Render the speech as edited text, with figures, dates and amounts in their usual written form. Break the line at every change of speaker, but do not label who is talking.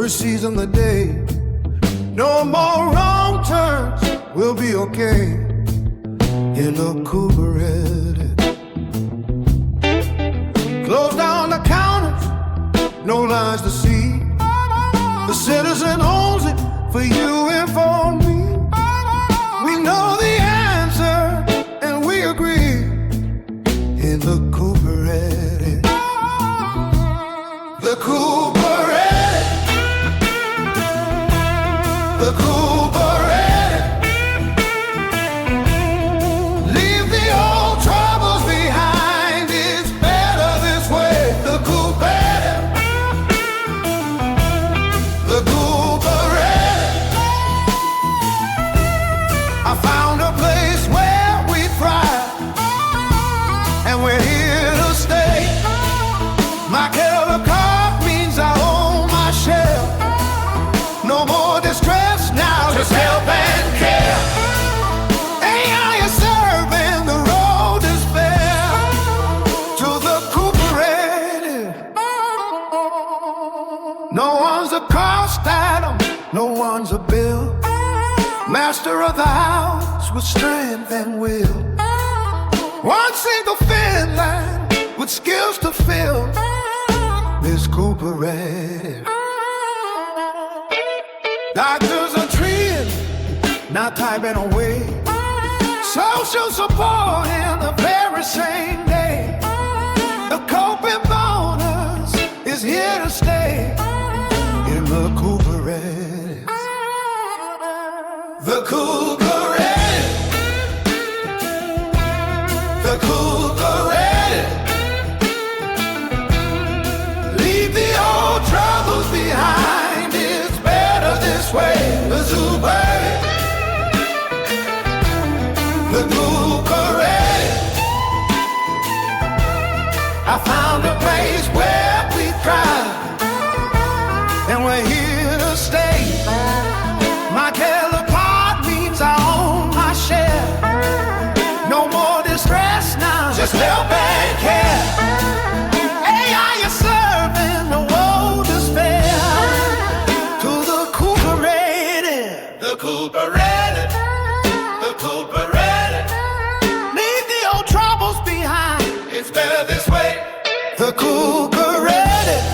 every season of the day. No more wrong turns, we'll be okay in the Cooperative. Close down the counters, no lines to see. The citizen owns it for you and for me. We know the answer and we agree in the Cooperative. The Cooperative. The Cooperative. Leave the old troubles behind. It's better this way. The Cooperative. The Cooperative. I found a place where we thrive, and we're here to stay. My color card means I own my share. No more distress now, just help and care. AI is serving the road is fair to the Cooperative. No one's a cost item, no one's a bill. Master of the house with strength and will. One single fin line with skills to fill this Cooperative. Doctors are treating, not typing away. Social support in the very same day. The coping bonus is here to stay in the Cooperative. The Cooperative. The Cooperative. Leave the old troubles behind. It's better this way. The Cooperative. The Cooperative. I found a place where we thrive, and we're here to stay. My color card means I own my share. No more distress now, just help and care. AI is serving the world is fair to the Cooperative. The Cooperative. The Cooperative. Leave the old troubles behind. It's better this way. The Cooperative.